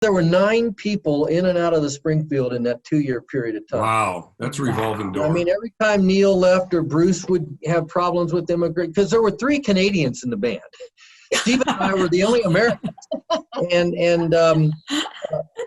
There were 9 people in and out of the Springfield in that 2-year period of time. Wow, that's a revolving door. I mean, every time Neil left or Bruce would have problems with immigrants, because there were 3 Canadians in the band. Steve and I were the only Americans.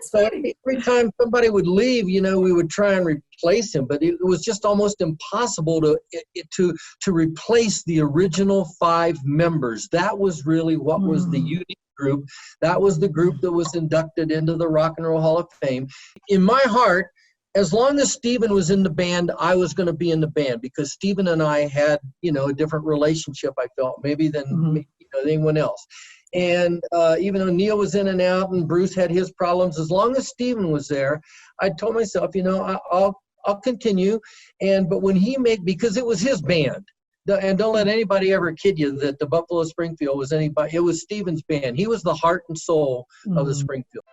So every time somebody would leave, we would try and replace him, but it was just almost impossible to replace the original 5 members. That was really what was the unique group. That was the group that was inducted into the Rock and Roll Hall of Fame. In my heart, as long as Stephen was in the band, I was going to be in the band, because Stephen and I had, a different relationship, I felt, maybe than anyone else. And even though Neil was in and out and Bruce had his problems, as long as Stephen was there, I told myself, I'll continue. But when because it was his band, and don't let anybody ever kid you that the Buffalo Springfield was anybody. It was Stephen's band. He was the heart and soul of the Springfield.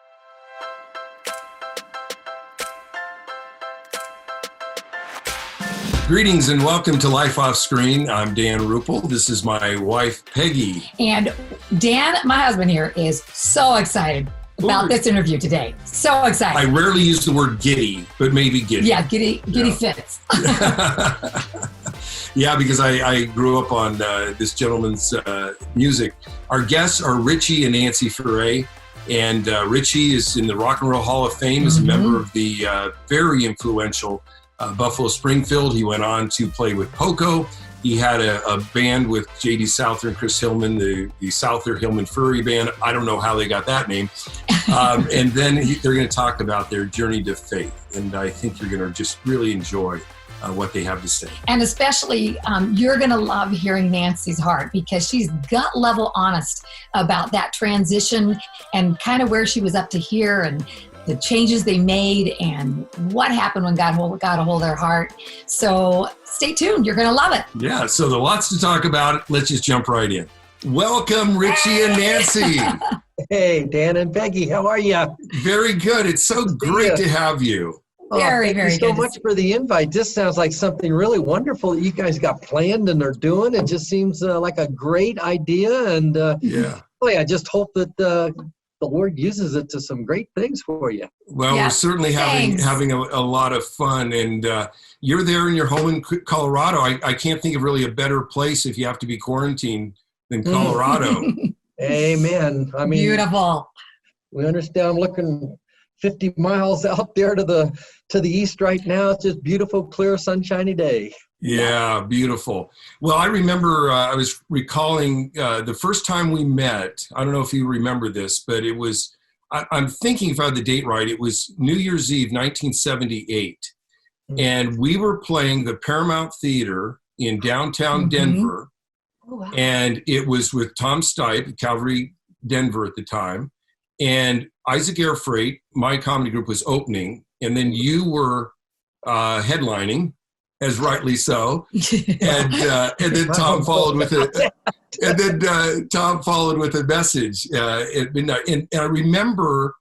Greetings and welcome to Life Off Screen. I'm Dan Rupple. This is my wife, Peggy. And Dan, my husband here, is so excited about this interview today. So excited. I rarely use the word giddy, but maybe giddy. Yeah, giddy fits. Yeah, because I grew up on this gentleman's music. Our guests are Richie and Nancy Furay. And Richie is in the Rock and Roll Hall of Fame as a member of the very influential Buffalo Springfield. He went on to play with Poco. He had a band with J.D. Souther and Chris Hillman, the Souther-Hillman-Furay Band. I don't know how they got that name. And then they're going to talk about their journey to faith. And I think you're going to just really enjoy what they have to say. And especially, you're going to love hearing Nancy's heart, because she's gut level honest about that transition and kind of where she was up to here and the changes they made and what happened when God got a hold of their heart. So stay tuned. You're going to love it. Yeah. So there's lots to talk about. Let's just jump right in. Welcome, Richie and Nancy. Hey, Dan and Peggy. How are you? Very good. It's so great to have you. Very thank you so much for the invite. This sounds like something really wonderful that you guys got planned and are doing. It just seems like a great idea. And really, I just hope that the Lord uses it to some great things for you. Well, we're certainly having a lot of fun. And you're there in your home in Colorado. I can't think of really a better place if you have to be quarantined than Colorado. Amen. I mean, beautiful. We understand. I'm looking 50 miles out there to the east right now. It's just beautiful, clear, sunshiny day. Yeah, beautiful. Well, I remember I was recalling the first time we met. I don't know if you remember this, but it was, I'm thinking if I had the date right, it was New Year's Eve, 1978. And we were playing the Paramount Theater in downtown Denver. Oh, wow. And it was with Tom Stipe, Calvary Denver at the time. And Isaac Air Freight, my comedy group, was opening. And then you were headlining, as rightly so. And then Tom followed with a message at midnight. And I remember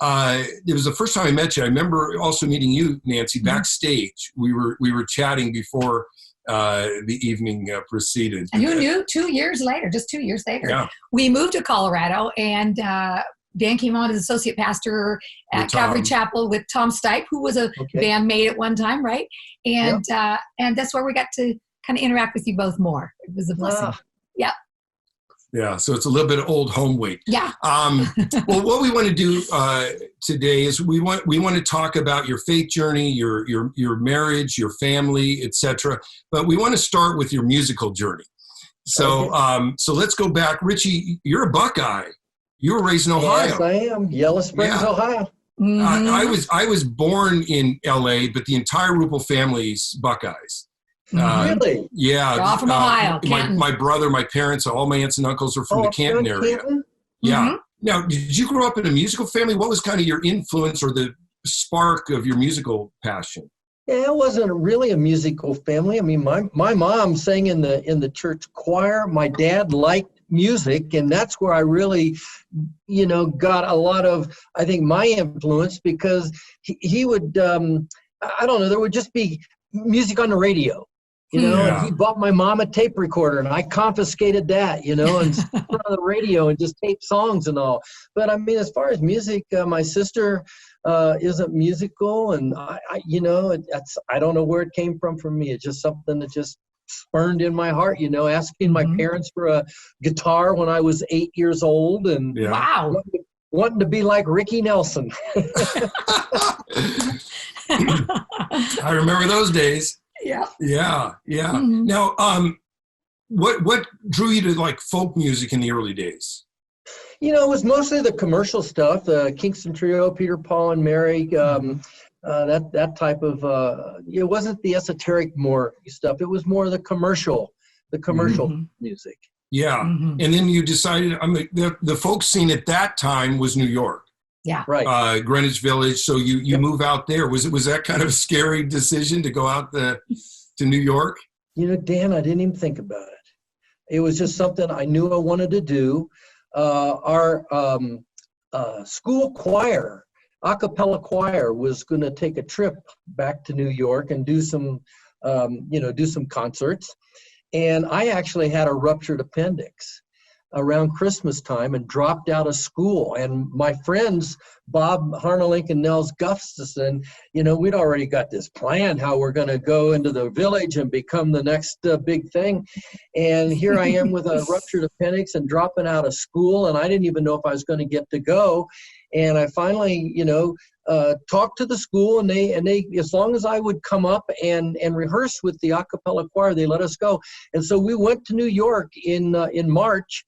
it was the first time I met you. I remember also meeting you, Nancy, backstage. We were chatting before the evening proceeded. And who knew? 2 years later, just 2 years later, we moved to Colorado, and Dan came on as associate pastor at Calvary Chapel with Tom Stipe, who was a bandmate at one time, right? And that's where we got to kind of interact with you both more. It was a blessing. Yeah. Yeah, so it's a little bit of old home weight. Yeah. Well, what we want to do today is we want to talk about your faith journey, your marriage, your family, etc. But we want to start with your musical journey. So so let's go back. Richie, you're a Buckeye. You were raised in Ohio. Yes, I am. Yellow Springs, Ohio. I was born in L.A., but the entire Rupple family's Buckeyes. Really? Yeah. They're all from Ohio. My brother, my parents, all my aunts and uncles are from the Canton area. Canton? Yeah. Now, did you grow up in a musical family? What was kind of your influence or the spark of your musical passion? Yeah, it wasn't really a musical family. I mean, my mom sang in the church choir. My dad liked music, and that's where I really, got a lot of, I think, my influence, because he would, I don't know, there would just be music on the radio. You know, and he bought my mom a tape recorder, and I confiscated that, you know, and put it on the radio and just tape songs and all. But I mean, as far as music, my sister isn't musical, and you know, I don't know where it came from for me. It's just something that just spurned in my heart, you know, asking my parents for a guitar when I was 8 years old, and wanting to be like Ricky Nelson. I remember those days. Yeah. Now, what drew you to like folk music in the early days? You know, it was mostly the commercial stuff, the Kingston Trio, Peter, Paul, and Mary, that type of. It wasn't the esoteric more stuff. It was more the commercial music. Yeah, and then you decided. I mean, the folk scene at that time was New York. Yeah, right. Greenwich Village. So you move out there. Was that kind of a scary decision to go out to New York? You know, Dan, I didn't even think about it. It was just something I knew I wanted to do. Our school choir, a cappella choir, was going to take a trip back to New York and do some concerts. And I actually had a ruptured appendix around Christmas time and dropped out of school. And my friends, Bob Harnelink and Nels Gustafson, you know, we'd already got this plan how we're going to go into the village and become the next big thing. And here I am with a ruptured appendix and dropping out of school. And I didn't even know if I was going to get to go. And I finally, you know, talked to the school, and they, as long as I would come up and rehearse with the a cappella choir, they let us go. And so we went to New York in March.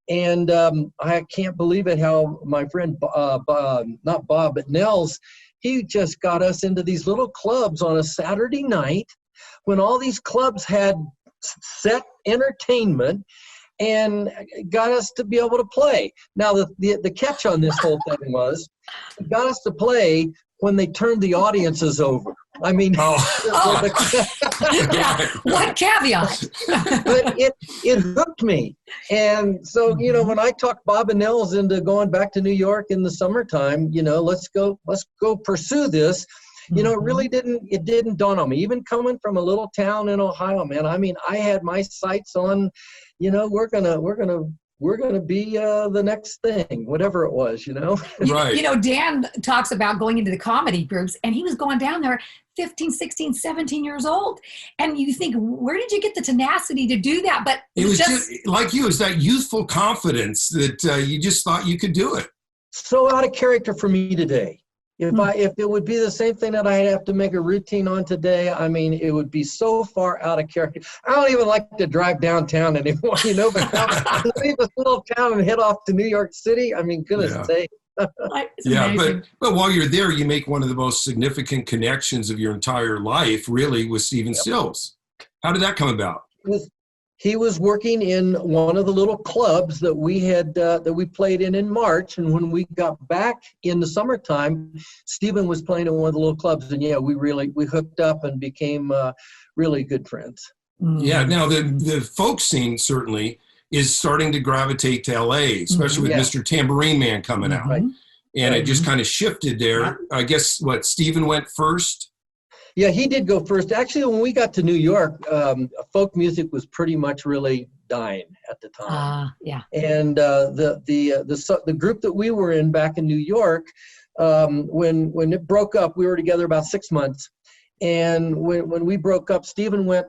And I can't believe it how my friend, not Bob, but Nels, he just got us into these little clubs on a Saturday night when all these clubs had set entertainment and got us to be able to play. Now, the catch on this whole thing was it got us to play when they turned the audiences over. I mean, what caveat? But it hooked me. And so, you know, when I talked Bob and Nels into going back to New York in the summertime, you know, let's go pursue this. You know, it didn't dawn on me. Even coming from a little town in Ohio, man, I mean, I had my sights on, you know, we're gonna be the next thing, whatever it was, you know. Right. You know, Dan talks about going into the comedy groups, and he was going down there 15, 16, 17 years old. And you think, where did you get the tenacity to do that? But it was just like you, it's that youthful confidence that you just thought you could do it. So out of character for me today. If it would be the same thing that I'd have to make a routine on today, I mean, it would be so far out of character. I don't even like to drive downtown anymore, you know, but leave this little town and head off to New York City. I mean, goodness sake. But while you're there, you make one of the most significant connections of your entire life, really, with Stephen Stills. How did that come about? He was working in one of the little clubs that we had that we played in March, and when we got back in the summertime, Stephen was playing in one of the little clubs, and we hooked up and became really good friends. Yeah. Now the folk scene certainly is starting to gravitate to LA, especially with Mr. Tambourine Man coming out, and it just kind of shifted there. I guess Stephen went first. Yeah, he did go first. Actually, when we got to New York, folk music was pretty much really dying at the time. And the group that we were in back in New York, when it broke up, we were together about 6 months. And when we broke up, Stephen went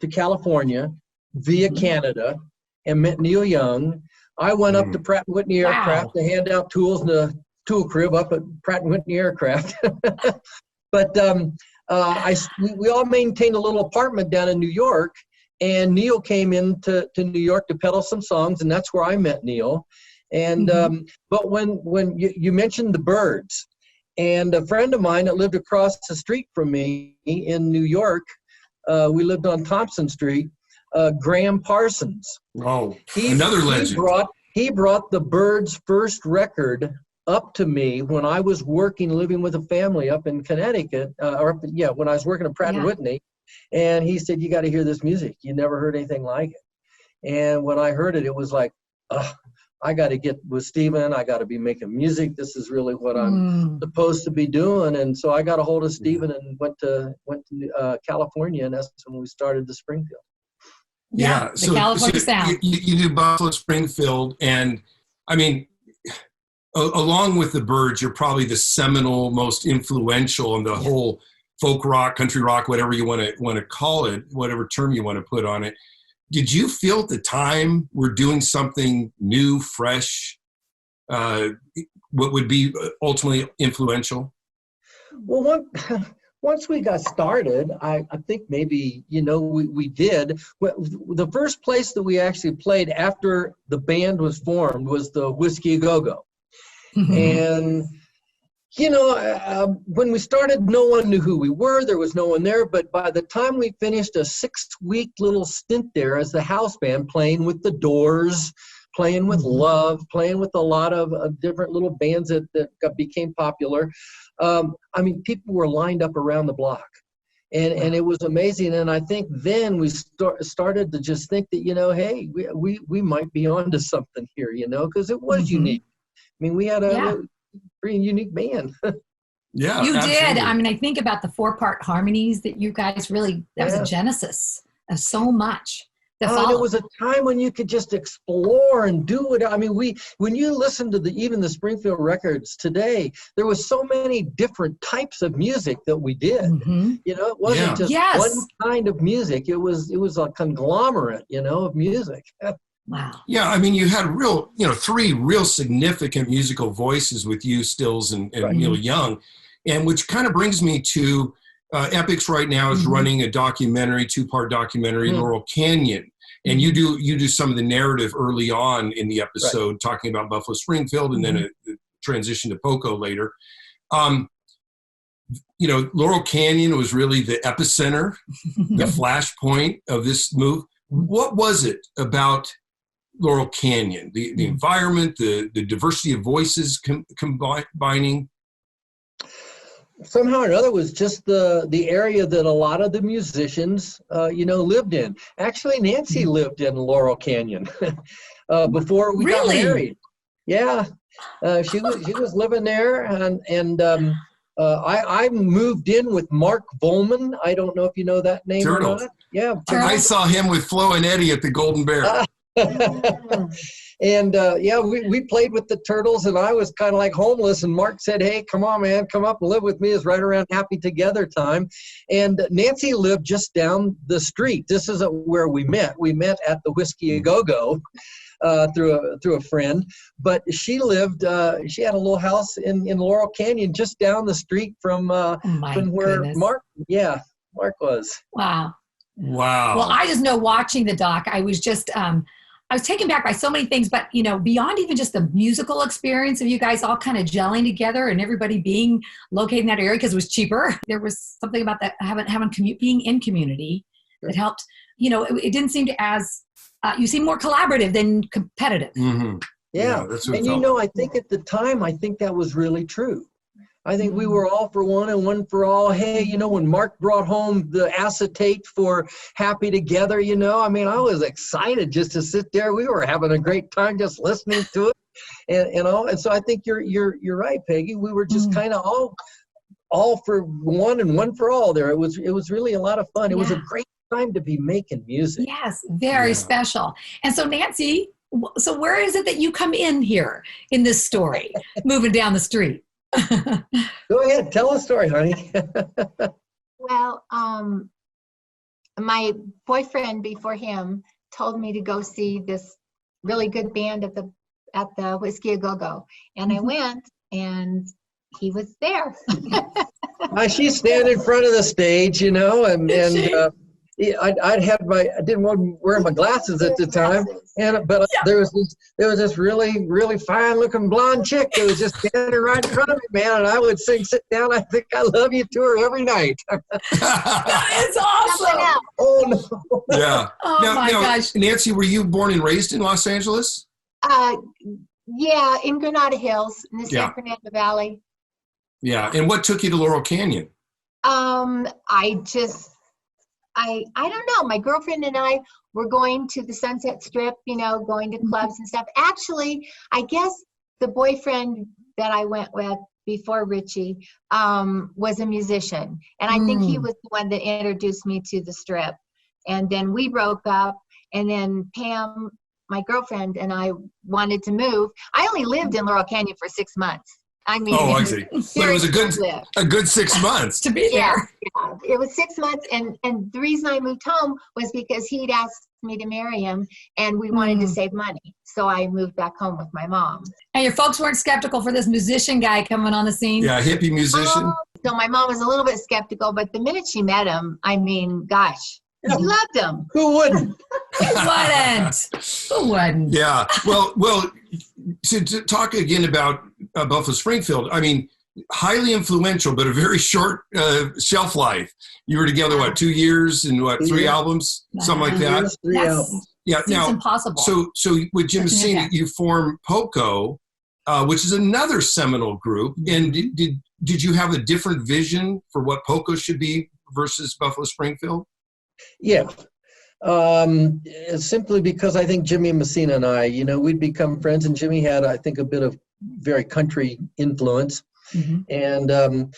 to California via Canada and met Neil Young. I went up to Pratt & Whitney Aircraft to hand out tools in the tool crib up at Pratt & Whitney Aircraft. But we all maintained a little apartment down in New York, and Neil came into New York to peddle some songs, and that's where I met Neil. And but when you mentioned the Byrds, and a friend of mine that lived across the street from me in New York, we lived on Thompson Street, Graham Parsons. Oh, another legend. He brought the Byrds' first record up to me when I was living with a family up in Connecticut, when I was working at Pratt & Whitney, and he said, "You got to hear this music. You never heard anything like it." And when I heard it, it was like, I got to get with Stephen. I got to be making music. This is really what I'm supposed to be doing. And so I got a hold of Stephen and went to California, and that's when we started the Springfield. Yeah, the California sound. You do Buffalo Springfield, and I mean, along with the Byrds, you're probably the seminal, most influential in the whole folk rock, country rock, whatever you want to call it, whatever term you want to put on it. Did you feel at the time we're doing something new, fresh, what would be ultimately influential? Well, once we got started, I think maybe, we did. The first place that we actually played after the band was formed was the Whiskey A Go-Go. And, when we started, no one knew who we were. There was no one there. But by the time we finished a 6-week little stint there as the house band, playing with the Doors, playing with Love, playing with a lot of different little bands that became popular, people were lined up around the block. And it was amazing. And I think then we started to just think that, hey, we might be onto something here, because it was unique. I mean, we had a pretty unique band. Yeah, you absolutely. did. I mean, I think about the 4-part harmonies that you guys really, that was a genesis of so much. And it was a time when you could just explore and do it. I mean, when you listen to even the Springfield records today, there was so many different types of music that we did. It wasn't just one kind of music. It was a conglomerate, of music. Wow. Yeah, I mean, you had 3 real significant musical voices with you, Stills, and Neil Young, and which kind of brings me to Epix right now is running a documentary, 2-part documentary, Laurel Canyon, and you do some of the narrative early on in the episode, talking about Buffalo Springfield, and then a transition to Poco later. Laurel Canyon was really the epicenter, the flashpoint of this move. What was it about Laurel Canyon, the environment, the diversity of voices combining? Somehow or another was just the area that a lot of the musicians, lived in. Actually, Nancy lived in Laurel Canyon before we got married. Yeah, she was living there, and I moved in with Mark Volman. I don't know if you know that name or not. Yeah, I saw him with Flo and Eddie at the Golden Bear. And we played with the Turtles, and I was kind of like homeless, and Mark said, hey, come on, man, come up and live with me. It's right around Happy Together time. And Nancy lived just down the street. This is where we met. We met at the Whiskey A Go-Go through a friend, but she lived, she had a little house in Laurel Canyon just down the street from where Mark was. Wow. Well, I just know watching the doc, I was just, I was taken back by so many things, but beyond even just the musical experience of you guys all kind of gelling together and everybody being located in that area because it was cheaper. There was something about that being in community that helped. It didn't seem to you seem more collaborative than competitive. Yeah, that's what and I think at the time, I think that was really true. I think we were all for one and one for all. Hey, when Mark brought home the acetate for Happy Together, I was excited just to sit there. We were having a great time just listening to it, and so I think you're right, Peggy. We were just kind of all for one and one for all there. It was really a lot of fun. It was a great time to be making music. Yes, very special. And so Nancy, where is it that you come in here in this story, moving down the street? Go ahead, tell a story, honey. Well, my boyfriend before him told me to go see this really good band at the Whiskey A Go-Go, and I went, and he was there. She's standing in front of the stage, and I didn't want to wear my glasses at the time, but there was this really, really fine looking blonde chick that was just standing right in front of me, man, and I would sing "Sit Down, I Think I Love You" to her every night. It's awesome. Oh no. Yeah. Oh my gosh. Nancy, were you born and raised in Los Angeles? Yeah, in Granada Hills, in the San Fernando Valley. Yeah, and what took you to Laurel Canyon? I don't know. My girlfriend and I were going to the Sunset Strip, you know, going to clubs and stuff. Actually, I guess the boyfriend that I went with before Richie was a musician. And I think he was the one that introduced me to the Strip. And then we broke up. And then Pam, my girlfriend, and I wanted to move. I only lived in Laurel Canyon for 6 months. I mean, oh, I see. But it was a good 6 months to be there. Yeah, it was 6 months, and the reason I moved home was because he'd asked me to marry him, and we wanted to save money. So I moved back home with my mom. And your folks weren't skeptical for this musician guy coming on the scene? Yeah, hippie musician. So my mom was a little bit skeptical, but the minute she met him, I mean, gosh, she loved him. Who wouldn't? Who wouldn't? Yeah. Well. To talk again about Buffalo Springfield, I mean, highly influential, but a very short shelf life. You were together, what, 2 years and what, 3 albums, something like that? 3 albums. Yeah. Now, impossible. So with Jim Messina, you formed Poco, which is another seminal group. And did you have a different vision for what Poco should be versus Buffalo Springfield? Yeah. Simply because I think Jimmy Messina and I, you know, we'd become friends, and Jimmy had, I think, a bit of very country influence. And,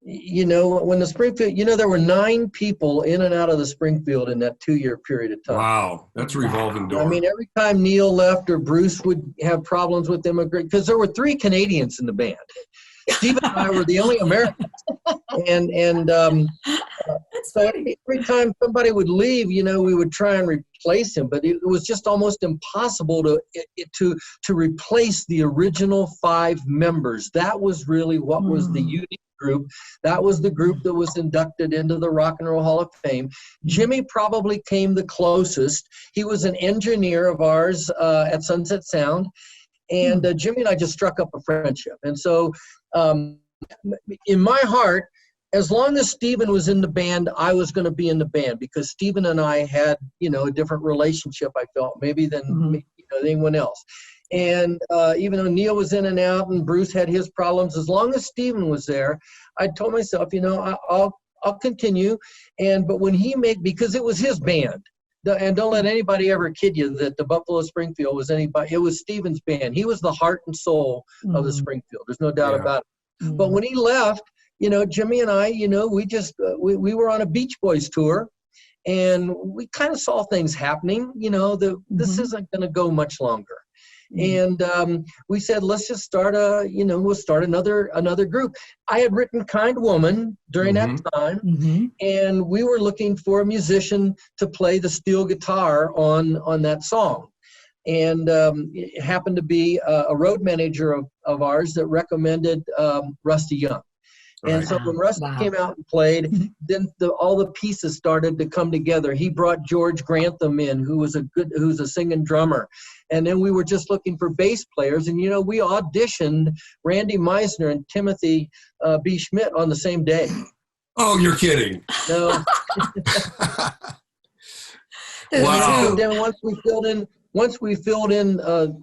you know, when the Springfield, you know, there were 9 people in and out of the Springfield in that 2-year period of time. Wow. That's a revolving door. I mean, every time Neil left or Bruce would have problems with immigrants, because there were 3 Canadians in the band. Steve and I were the only Americans. And so every time somebody would leave, you know, we would try and replace him, but it was just almost impossible to replace the original 5 members. That was really what was the unique group. That was the group that was inducted into the Rock and Roll Hall of Fame. Jimmy probably came the closest. He was an engineer of ours at Sunset Sound. And Jimmy and I just struck up a friendship. And so in my heart, as long as Stephen was in the band, I was going to be in the band, because Stephen and I had, you know, a different relationship, I felt, maybe than anyone else. And even though Neil was in and out and Bruce had his problems, as long as Stephen was there, I told myself, you know, I'll continue. But when because it was his band. And don't let anybody ever kid you that the Buffalo Springfield was anybody. It was Stephen's band. He was the heart and soul of the Springfield. There's no doubt about it. But when he left, you know, Jimmy and I, you know, we just, we were on a Beach Boys tour, and we kind of saw things happening, you know, this isn't going to go much longer. And we said, let's just start we'll start another group. I had written Kind Woman during that time, and we were looking for a musician to play the steel guitar on that song. And it happened to be a road manager of ours that recommended Rusty Young. And so when Rusty came out and played, then all the pieces started to come together. He brought George Grantham in, who's a singing drummer. And then we were just looking for bass players. And, you know, we auditioned Randy Meisner and Timothy B. Schmidt on the same day. Oh, you're kidding. No. Wow. Then once we filled in,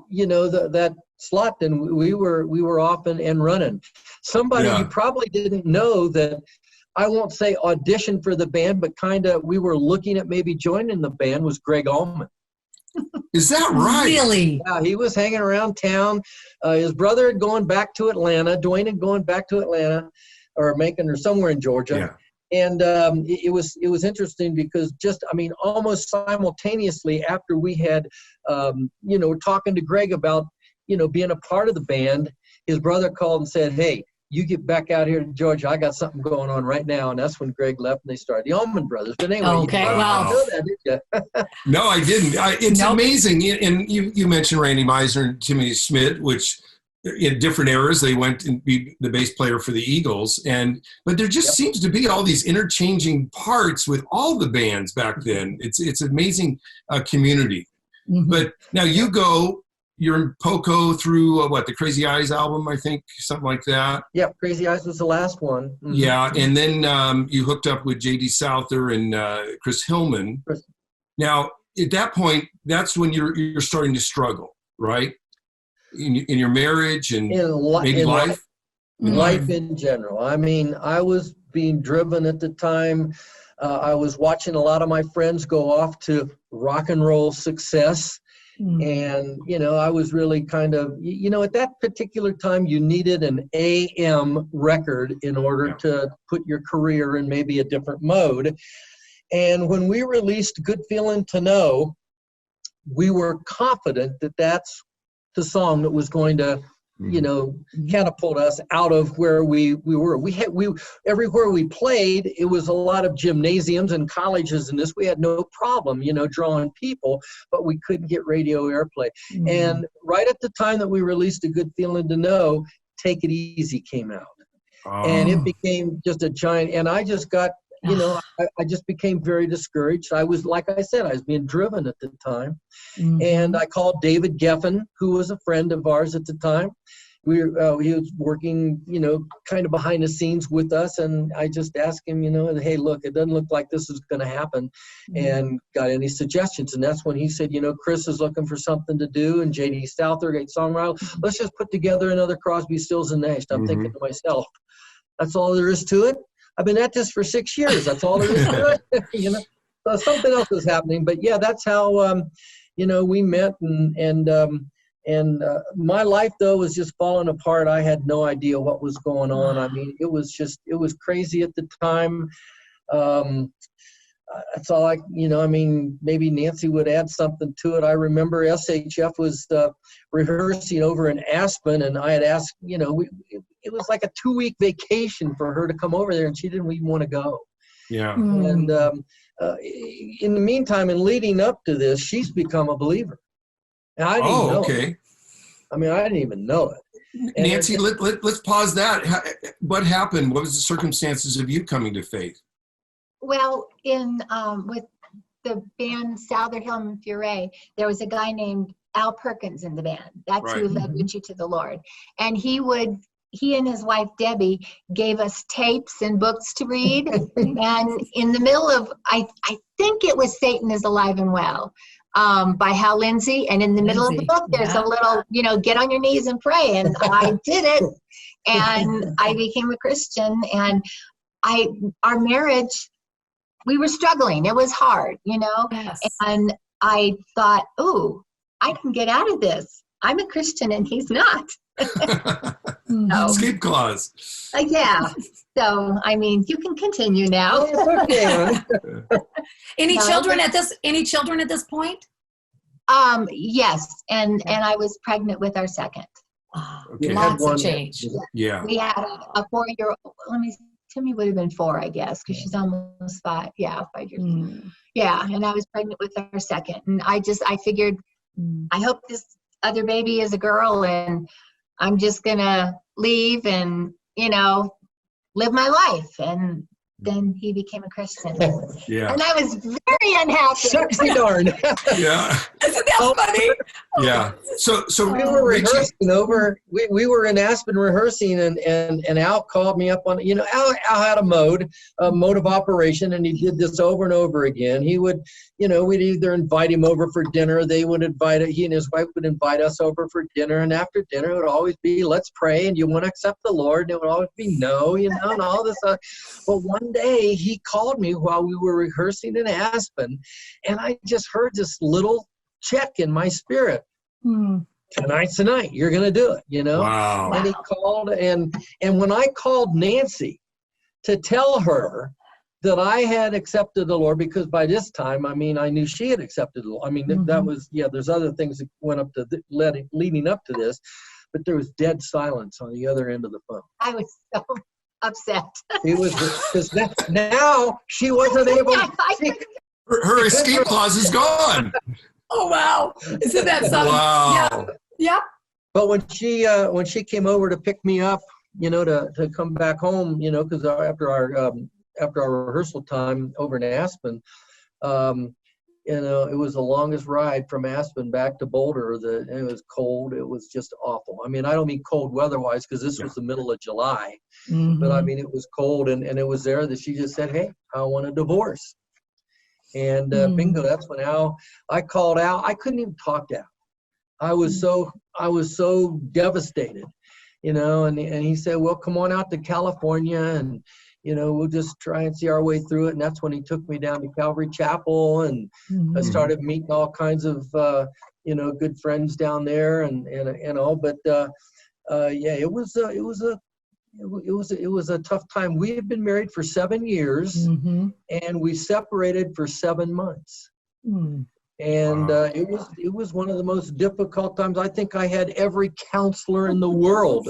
you know, that slot, then we were off and running. Somebody you probably didn't know that, I won't say auditioned for the band, but kind of we were looking at maybe joining the band, was Greg Allman. Is that right? Really? Yeah, he was hanging around town. His brother had gone back to Atlanta. Dwayne had gone back to Atlanta or Macon or somewhere in Georgia. Yeah. And it was interesting because almost simultaneously after we had, you know, talking to Greg about, you know, being a part of the band, his brother called and said, hey, you get back out here to Georgia. I got something going on right now. And that's when Greg left and they started the Allman Brothers. But anyway, okay, wow. You know that, did you? No, I didn't. It's amazing. And you mentioned Randy Meisner and Timothy Schmidt, which in different eras, they went to be the bass player for the Eagles. But there just seems to be all these interchanging parts with all the bands back then. It's amazing community. But now you're in Poco through the Crazy Eyes album, I think, something like that. Yeah, Crazy Eyes was the last one. Yeah, and then you hooked up with J.D. Souther and Chris Hillman. Now, at that point, that's when you're starting to struggle, right? In your marriage and maybe life? Life in general. I mean, I was being driven at the time. I was watching a lot of my friends go off to rock and roll success. And, you know, I was really kind of, you know, at that particular time, you needed an AM record in order to put your career in maybe a different mode. And when we released Good Feeling to Know, we were confident that that's the song that was going to, you know, catapult us out of where we were. Everywhere we played, it was a lot of gymnasiums and colleges and this. We had no problem, you know, drawing people, but we couldn't get radio airplay. And right at the time that we released A Good Feeling to Know, Take It Easy came out. And it became just a giant, and I just got, you know, I just became very discouraged. I was, like I said, I was being driven at the time. And I called David Geffen, who was a friend of ours at the time. He was working, you know, kind of behind the scenes with us. And I just asked him, you know, hey, look, it doesn't look like this is going to happen. And got any suggestions? And that's when he said, you know, Chris is looking for something to do. And J.D. Souther, great songwriter, let's just put together another Crosby, Stills and Nash. I'm thinking to myself, that's all there is to it. I've been at this for 6 years. That's all there is to it. You know, so something else was happening. But yeah, that's how, you know, we met. And my life, though, was just falling apart. I had no idea what was going on. I mean, it was crazy at the time. That's all I, you know, I mean, maybe Nancy would add something to it. I remember SHF was rehearsing over in Aspen, and I had asked, you know, it was like a 2-week vacation for her to come over there, and she didn't even want to go. Yeah. And in the meantime, and leading up to this, she's become a believer. And I didn't know it. I mean, I didn't even know it. And Nancy, let's pause that. What happened? What was the circumstances of you coming to faith? Well, with the band Souther-Hillman-Furay, there was a guy named Al Perkins in the band. That's who led Richie to the Lord. And he and his wife Debbie gave us tapes and books to read. And in the middle of, I think it was Satan is Alive and Well, by Hal Lindsey. And in the middle of the book, there's a little, you know, get on your knees and pray. And I did it. And I became a Christian. And our marriage, we were struggling. It was hard, you know. Yes. And I thought, oh, I can get out of this. I'm a Christian and he's not. Escape clause. Yeah. So, I mean, you can continue now. Any children at this point? Yes. And I was pregnant with our second. Lots of change. Yeah. We had a 4-year-old. Timmy would have been 4, I guess, because she's almost 5. Yeah, 5 years. Yeah, and I was pregnant with our second. And I figured, I hope this other baby is a girl, and I'm just going to leave and, you know, live my life. And then he became a Christian. Yeah. And I was very unhappy. Sexy darn. Yeah. Isn't that funny? Yeah. So we were rehearsing over. We were in Aspen rehearsing, and Al called me up on. You know, Al had a mode of operation, and he did this over and over again. He would, you know, we'd either invite him over for dinner. They would invite he and his wife would invite us over for dinner, and after dinner it would always be, let's pray, and you want to accept the Lord, and it would always be no, you know, and all this. But one day he called me while we were rehearsing in Aspen, and I just heard this little check in my spirit. Tonight's the night. You're going to do it, you know? Wow. And he called, and when I called Nancy to tell her that I had accepted the Lord, because by this time, I mean, I knew she had accepted the Lord. I mean, that was, there's other things that went up to leading up to this, but there was dead silence on the other end of the phone. I was so upset. It was, because now she wasn't able to. Her escape clause is gone. Oh, wow. Isn't that something? Wow. Yeah. But when she came over to pick me up, you know, to come back home, you know, because after our rehearsal time over in Aspen, you know, it was the longest ride from Aspen back to Boulder. It was cold. It was just awful. I mean, I don't mean cold weather-wise, because this was the middle of July. But I mean, it was cold, and it was there that she just said, hey, I want a divorce. And bingo, that's when I called Al. I couldn't even talk to Al. I was so devastated, you know, and he said, well, come on out to California, and we'll just try and see our way through it. And that's when he took me down to Calvary Chapel, and I started meeting all kinds of, good friends down there and all. But yeah, it was a tough time. We had been married for 7 years, and we separated for 7 months. And it was one of the most difficult times. I think I had every counselor in the world.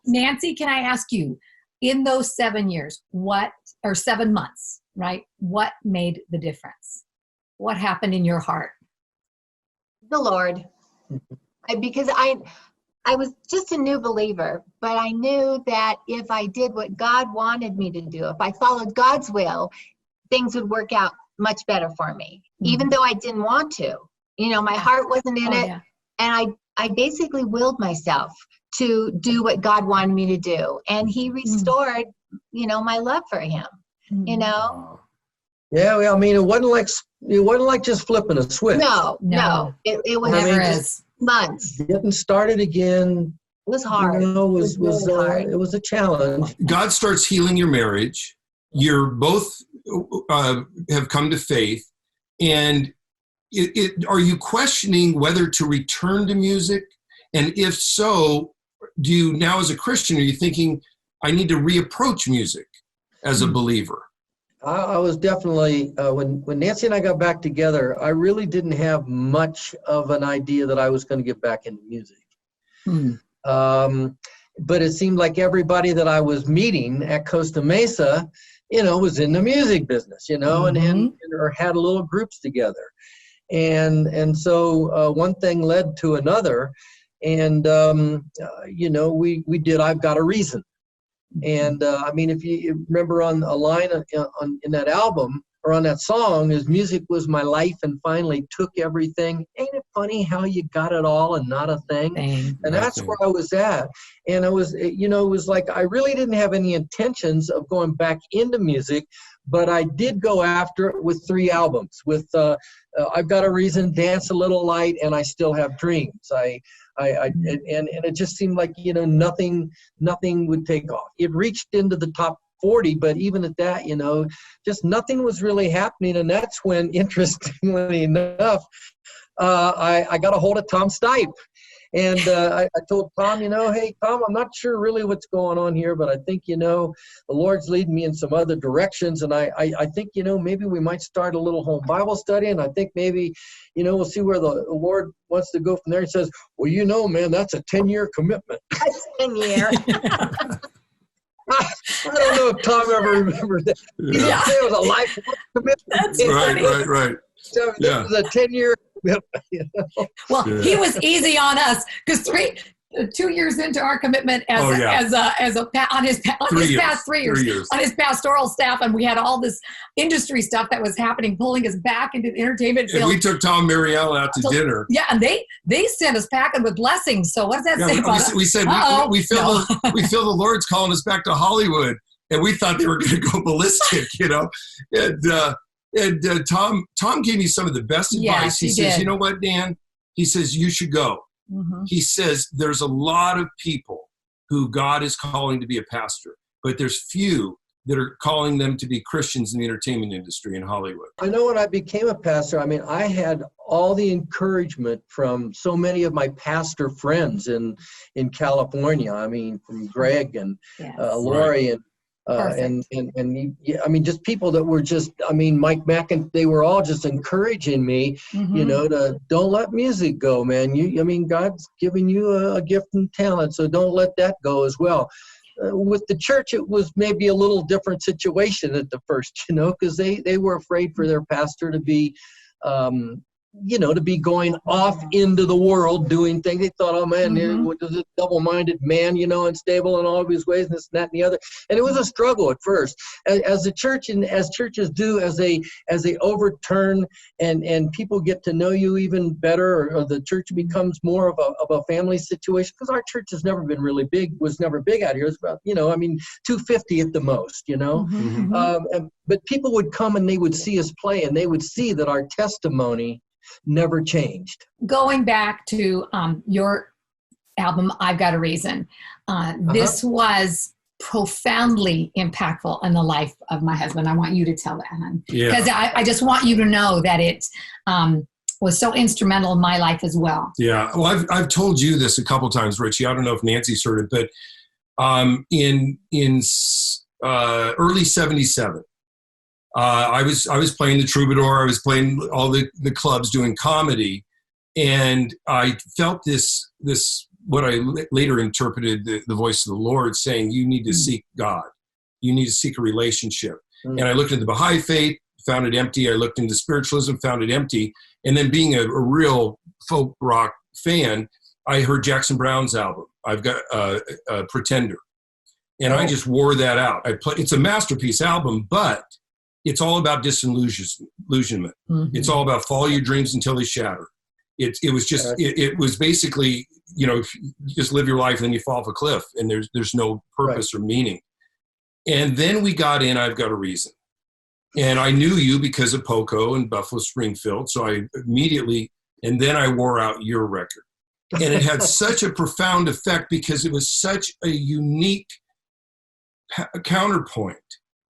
Nancy, can I ask you, in those 7 years, 7 months, right? What made the difference? What happened in your heart? The Lord. Because I was just a new believer, but I knew that if I did what God wanted me to do, if I followed God's will, things would work out much better for me, even though I didn't want to. My heart wasn't in it. Yeah. And I basically willed myself to do what God wanted me to do. And he restored, my love for him, Yeah, well, I mean, it wasn't like just flipping a switch. No. It was months. Getting started again. It was hard. It was a challenge. God starts healing your marriage. You're both have come to faith, and are you questioning whether to return to music? And if so, do you now, as a Christian, are you thinking, I need to reapproach music as a believer? I was definitely, when Nancy and I got back together, I really didn't have much of an idea that I was going to get back into music. But it seemed like everybody that I was meeting at Costa Mesa, was in the music business, and or had little groups together. And so one thing led to another. And, we did I've Got a Reason. And I mean, if you remember on a line in that album, or on that song, is music was my life and finally took everything. Ain't it funny how you got it all and not a thing? And that's where I was at. And it was like I really didn't have any intentions of going back into music, but I did go after it with 3 albums, with I've Got a Reason, Dance a Little Light, and I Still Have Dreams. And it just seemed like, nothing would take off. It reached into the top 40, but even at that, just nothing was really happening. And that's when, interestingly enough, I got a hold of Tom Stipe. And I told Tom, hey, Tom, I'm not sure really what's going on here, but I think, the Lord's leading me in some other directions. And I think, maybe we might start a little home Bible study. And I think maybe, we'll see where the Lord wants to go from there. He says, well, man, that's a 10-year commitment. That's 10 years. I don't know if Tom ever remembers that. Yeah. It was a lifelong commitment. That's right. So it was a 10-year commitment. Well, he was easy on us because 2 years into our commitment on his past 3 years on his pastoral staff, and we had all this industry stuff that was happening, pulling us back into the entertainment field. And we took Tom Marielle out to dinner. Yeah, and they sent us packing with blessings. So what does that say about us? We said we feel the Lord's calling us back to Hollywood, and we thought they were going to go ballistic, And Tom gave me some of the best advice. Yes, he says, you know what, Dan? He says, you should go. He says, there's a lot of people who God is calling to be a pastor, but there's few that are calling them to be Christians in the entertainment industry in Hollywood. I know when I became a pastor, I mean, I had all the encouragement from so many of my pastor friends in California. I mean, from Greg and Lori and I mean, just people that were Mike Mack, and they were all just encouraging me, to don't let music go, man. God's giving you a gift and talent, so don't let that go as well. With the church, it was maybe a little different situation at the first, because they were afraid for their pastor to be, to be going off into the world doing things. They thought, oh man, what is this double-minded man, unstable in all of his ways, and this, and that, and the other. And it was a struggle at first. As the church and as churches do, as they overturn and people get to know you even better, or the church becomes more of a family situation, because our church has never been really big, was never big out here. It's about, 250 at the most, but people would come and they would see us play, and they would see that our testimony never changed. Going back to your album, I've Got a Reason. This was profoundly impactful in the life of my husband. I want you to tell that, hon. Yeah. Because I just want you to know that it was so instrumental in my life as well. Yeah. Well, I've told you this a couple times, Richie. I don't know if Nancy's heard it, but in early '77, I was playing the Troubadour. I was playing all the clubs doing comedy, and I felt this what I later interpreted the voice of the Lord saying, you need to seek God. You need to seek a relationship. And I looked into the Baha'i faith, found it empty. I looked into spiritualism, found it empty. And then being a real folk rock fan, I heard Jackson Browne's album. I've got Pretender. And I just wore that out. It's a masterpiece album, but it's all about disillusionment. It's all about follow your dreams until they shatter. It was basically, you just live your life and then you fall off a cliff and there's no purpose or meaning. And then we got in I've Got a Reason. And I knew you because of Poco and Buffalo Springfield. So I immediately, and then I wore out your record. And it had such a profound effect because it was such a unique counterpoint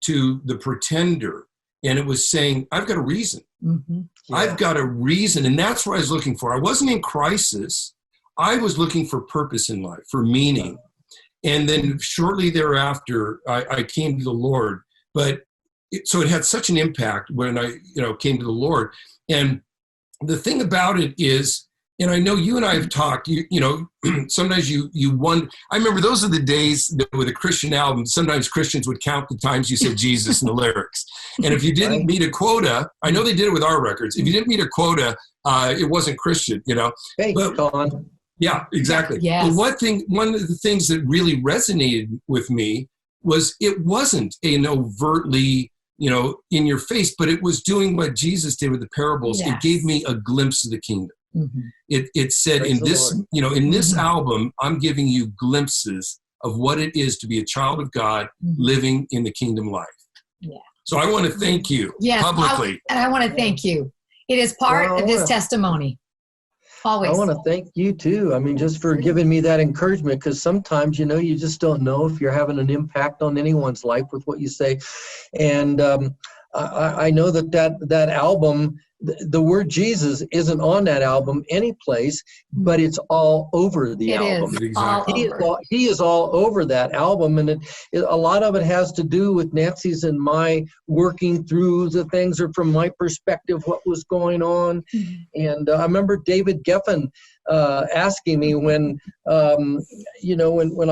to the Pretender. And it was saying, I've got a reason. Yeah. I've got a reason. And that's what I was looking for. I wasn't in crisis. I was looking for purpose in life, for meaning. And then shortly thereafter, I came to the Lord. But so it had such an impact when I came to the Lord. And the thing about it is, and I know you and I have talked, sometimes you wonder. I remember those are the days that with a Christian album, sometimes Christians would count the times you said Jesus in the lyrics. And if you didn't meet a quota, I know they did it with our records. If you didn't meet a quota, it wasn't Christian, Hey, Don. Yeah, exactly. Yes. But one of the things that really resonated with me was it wasn't an overtly, in your face, but it was doing what Jesus did with the parables. Yes. It gave me a glimpse of the kingdom. It said Praise in this, in this album, I'm giving you glimpses of what it is to be a child of God living in the kingdom life. Yeah. So I want to thank you publicly. I want to thank you. It is part of this testimony. Always. I want to thank you too. I mean, just for giving me that encouragement, because sometimes, you just don't know if you're having an impact on anyone's life with what you say. And I know that album, the word Jesus isn't on that album any place, but it's all over the album. Exactly. He is all over that album, and a lot of it has to do with Nancy's and my working through the things, or from my perspective, what was going on. And I remember David Geffen asking me when I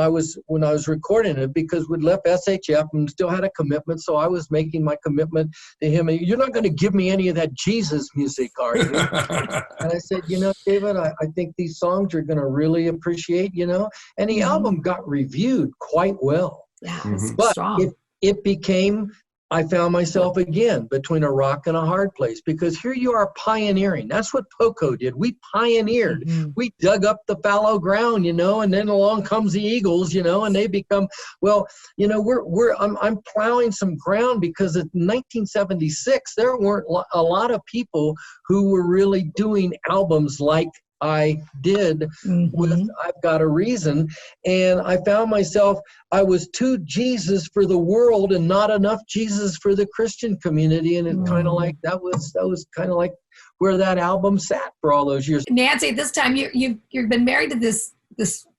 was recording it, because we'd left SHF and still had a commitment, so I was making my commitment to him. You're not going to give me any of that Jesus music, are you? And I said, David, I think these songs you're going to really appreciate, and the album got reviewed quite well. Yeah, but strong. It became, I found myself again between a rock and a hard place, because here you are pioneering. That's what Poco did. We pioneered. We dug up the fallow ground, and then along comes the Eagles, and they become, I'm plowing some ground, because in 1976, there weren't a lot of people who were really doing albums like I did with I've Got a Reason. And I found myself, I was too Jesus for the world and not enough Jesus for the Christian community. And it kind of like, that was kind of like where that album sat for all those years. Nancy, this time you've been married to this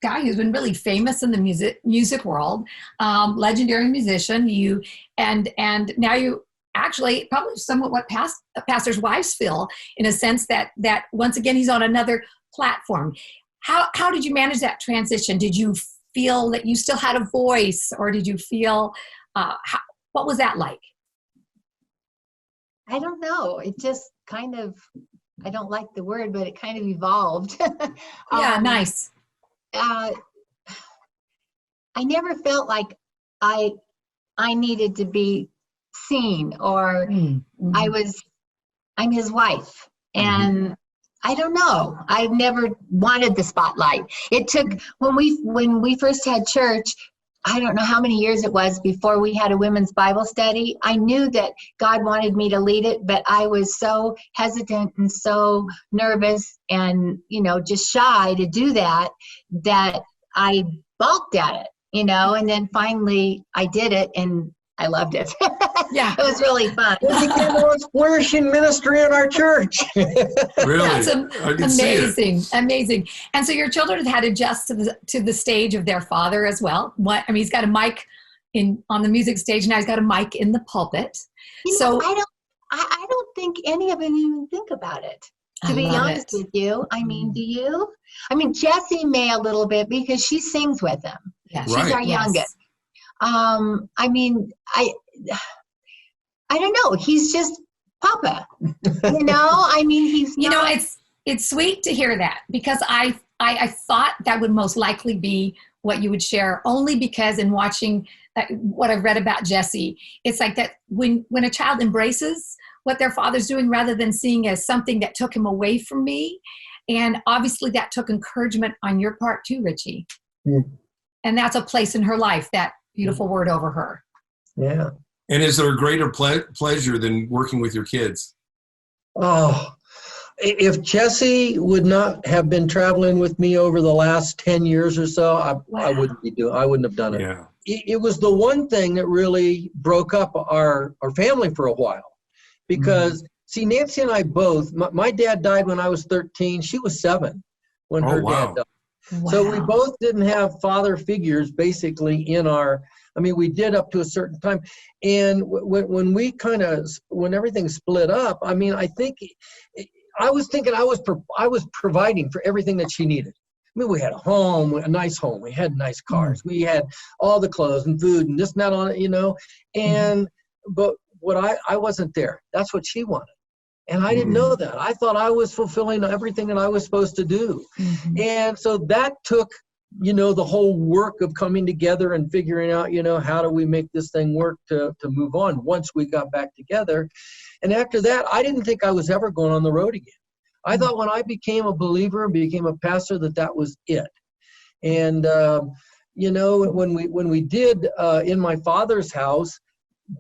guy who's been really famous in the music world, legendary musician. And now you actually probably somewhat what pastors' wives feel, in a sense that once again he's on another platform. How did you manage that transition? Did you feel that you still had a voice, or did you feel what was that like? I don't know. It just kind of, I don't like the word, but it kind of evolved. Yeah, nice. I never felt like I needed to be seen, or I'm his wife, and I don't know. I never wanted the spotlight. It took, when we first had church, I don't know how many years it was before we had a women's Bible study. I knew that God wanted me to lead it, but I was so hesitant and so nervous and, just shy to do that I balked at it. and then finally I did it and I loved it. Yeah. It was really fun. We became the most flourishing ministry in our church. Really? That's I can see it. amazing. And so your children have had to adjust to the stage of their father as well. He's got a mic on the music stage, now he's got a mic in the pulpit. I don't think any of them even think about it. To be honest with you, I mean, do you? I mean, Jessie may a little bit because she sings with him. Yeah, she's our youngest. I mean, I don't know. He's just Papa. I mean, he's not. It's sweet to hear that, because I thought that would most likely be what you would share, only because in watching what I've read about Jessie, it's like that when a child embraces what their father's doing rather than seeing as something that took him away from me. And obviously that took encouragement on your part too, Richie. Mm. And that's a place in her life, that beautiful word over her. Yeah. And is there a greater pleasure than working with your kids? Oh, if Jessie would not have been traveling with me over the last 10 years or so, I wouldn't have done it. Yeah. It was the one thing that really broke up our family for a while. Because, see, Nancy and I both, my dad died when I was 13. She was 7 when her dad died. Wow. So we both didn't have father figures basically in we did up to a certain time. And when everything split up, I was providing for everything that she needed. I mean, we had a nice home. We had nice cars. We had all the clothes and food and this and that on it, but I wasn't there. That's what she wanted. And I didn't know that. I thought I was fulfilling everything that I was supposed to do. Mm-hmm. And so that took, the whole work of coming together and figuring out, how do we make this thing work to move on once we got back together. And after that, I didn't think I was ever going on the road again. I thought when I became a believer and became a pastor that was it. And, when we did in my father's house,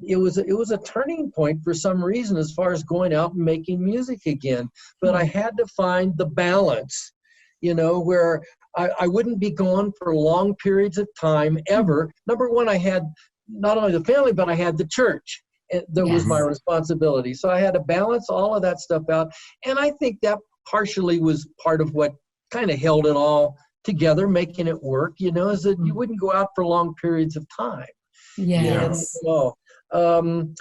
it was a turning point for some reason as far as going out and making music again. But I had to find the balance, where I wouldn't be gone for long periods of time ever. Number one, I had not only the family, but I had the church. That was my responsibility. So I had to balance all of that stuff out. And I think that partially was part of what kind of held it all together, making it work, is that you wouldn't go out for long periods of time. Yes. And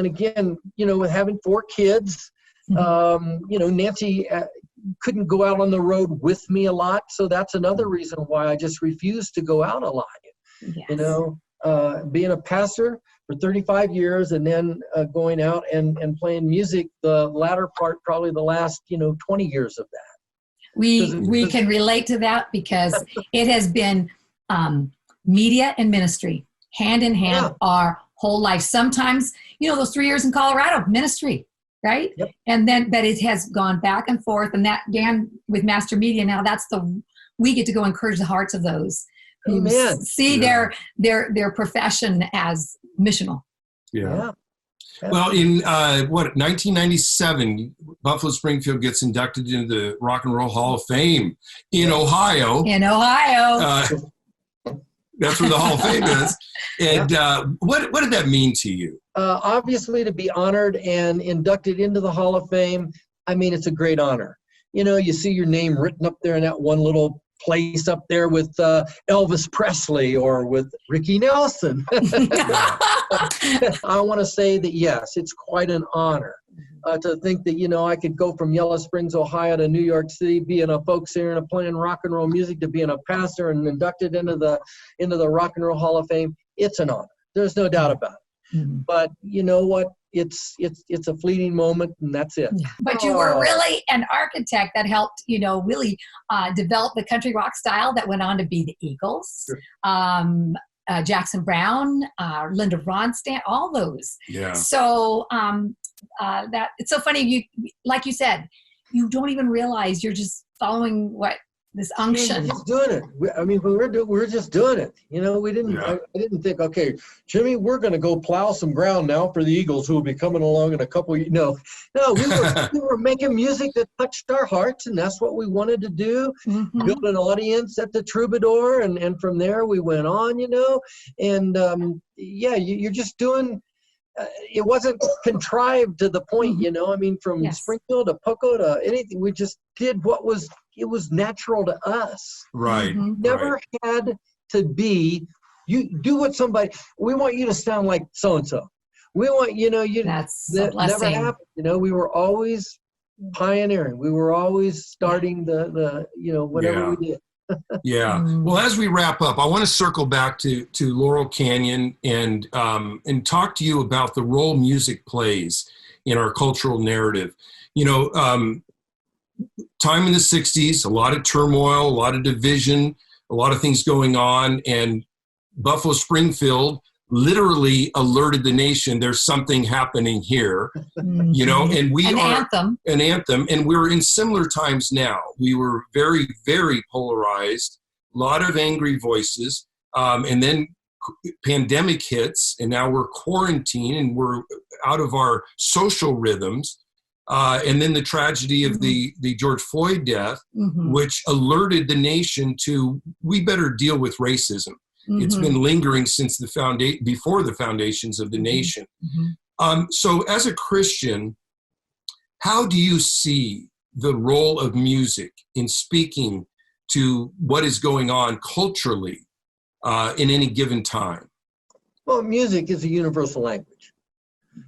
again, with having 4 kids, Nancy couldn't go out on the road with me a lot. So that's another reason why I just refused to go out a lot. Yes. Being a pastor for 35 years and then going out and playing music, the latter part, probably the last, 20 years of that. We can relate to that because it has been media and ministry hand in hand our whole life. Sometimes, those 3 years in Colorado, ministry, right? Yep. And then, but it has gone back and forth. And that, Dan, with Master Media now, we get to go encourage the hearts of those who see their profession as missional. Yeah. Well, in 1997, Buffalo Springfield gets inducted into the Rock and Roll Hall of Fame in Ohio. That's where the Hall of Fame is. And what did that mean to you? Obviously, to be honored and inducted into the Hall of Fame, it's a great honor. You see your name written up there in that one little place up there with Elvis Presley or with Ricky Nelson. I want to say that, yes, it's quite an honor to think that, I could go from Yellow Springs, Ohio to New York City, being a folk singer and playing rock and roll music, to being a pastor and inducted into the Rock and Roll Hall of Fame. It's an honor. There's no doubt about it. Mm-hmm. But you know what? It's a fleeting moment, and that's it. Yeah. But you were really an architect that helped, really develop the country rock style that went on to be the Eagles, sure. Jackson Brown, Linda Ronstadt, all those. Yeah. So that it's so funny. Like you said, you don't even realize you're just following what this unction. Just doing it. We're just doing it. You know, we didn't. I didn't think, okay, Jimmy, we're going to go plow some ground now for the Eagles, who will be coming along in a couple. No, we were making music that touched our hearts, and that's what we wanted to do. Mm-hmm. Build an audience at the Troubadour, and from there we went on. You know, and you're just doing. It wasn't contrived to the point, you know. I mean, from Springfield to Poco to anything, we just did what was natural to us. Right. Never had to be. You do what somebody. We want you to sound like so and so. We want That's that never happened. You know, we were always pioneering. We were always starting the whatever we did. Yeah. Well, as we wrap up, I want to circle back to Laurel Canyon and talk to you about the role music plays in our cultural narrative. You know, time in the 60s, a lot of turmoil, a lot of division, a lot of things going on, and Buffalo Springfield literally alerted the nation there's something happening here, you know, and an anthem, and we're in similar times now. We were very, very polarized, a lot of angry voices, and then pandemic hits, and now we're quarantined and we're out of our social rhythms, and then the tragedy of the George Floyd death, which alerted the nation to, we better deal with racism. It's been lingering since before the foundations of the nation. So as a Christian, how do you see the role of music in speaking to what is going on culturally in any given time? Well, music is a universal language.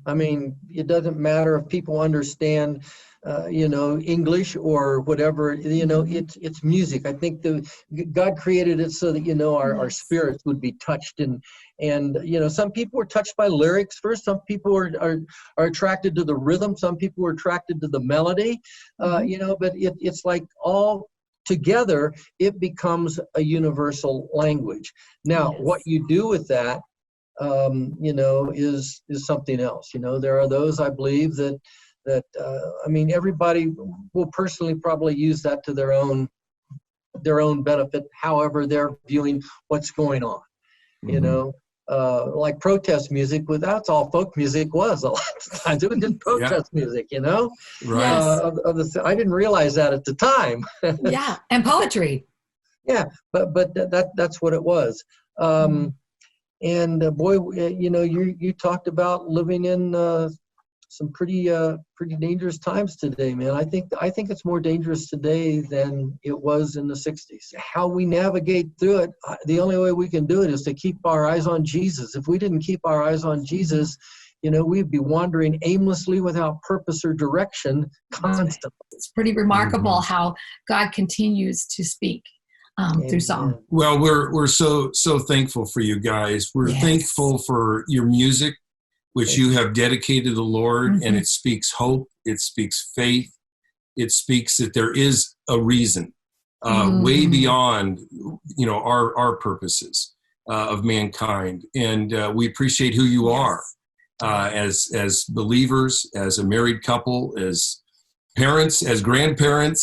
I mean, it doesn't matter if people understand English or whatever, it's music. I think God created it so that, our spirits would be touched, and some people are touched by lyrics first. Some people are attracted to the rhythm. Some people are attracted to the melody, but it's like all together, it becomes a universal language. Now, what you do with that, is something else. There are those, I believe, that everybody will personally probably use that to their own benefit, however they're viewing what's going on. Like protest music, that's all folk music was a lot of times. It was just protest music, Right. I didn't realize that at the time. And poetry. But that's what it was. And boy, you talked about living in some pretty dangerous times today, man. I think it's more dangerous today than it was in the 60s. How we navigate through it, the only way we can do it is to keep our eyes on Jesus. If we didn't keep our eyes on Jesus, we'd be wandering aimlessly without purpose or direction constantly. It's pretty remarkable how God continues to speak through song. Well, we're so thankful for you guys. We're thankful for your music, which you have dedicated to the Lord, and it speaks hope, it speaks faith, it speaks that there is a reason way beyond, our purposes of mankind. And we appreciate who you are as believers, as a married couple, as parents, as grandparents,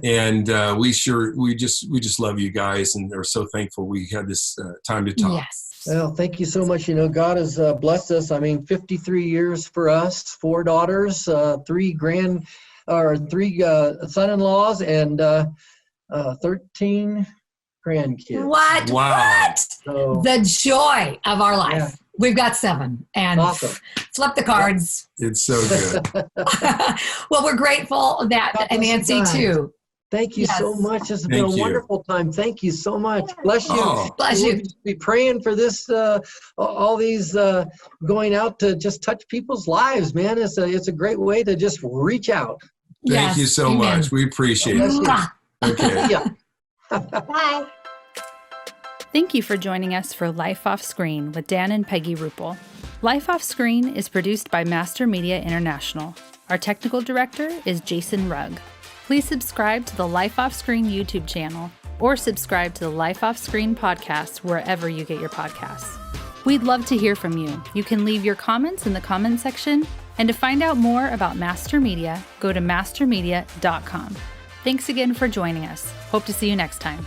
and we just love you guys, and are so thankful we had this time to talk. Yes. Well, thank you so much. God has blessed us. 53 years for us, 4 daughters, 3 son-in-laws, and 13 grandkids. What? Wow. So, the joy of our life. Yeah. We've got 7, and awesome. Flip the cards. It's so good. Well, we're grateful that, and Nancy too. Thank you so much. This has been a wonderful time. Thank you so much. Bless you. Bless you. We'll be praying for this, all these going out to just touch people's lives, man. It's a great way to just reach out. Thank you so much. We appreciate it. Okay. Bye. Thank you for joining us for Life Off Screen with Dan and Peggy Rupple. Life Off Screen is produced by Master Media International. Our technical director is Jason Rugg. Please subscribe to the Life Off Screen YouTube channel or subscribe to the Life Off Screen podcast wherever you get your podcasts. We'd love to hear from you. You can leave your comments in the comment section, and to find out more about Master Media, go to mastermedia.com. Thanks again for joining us. Hope to see you next time.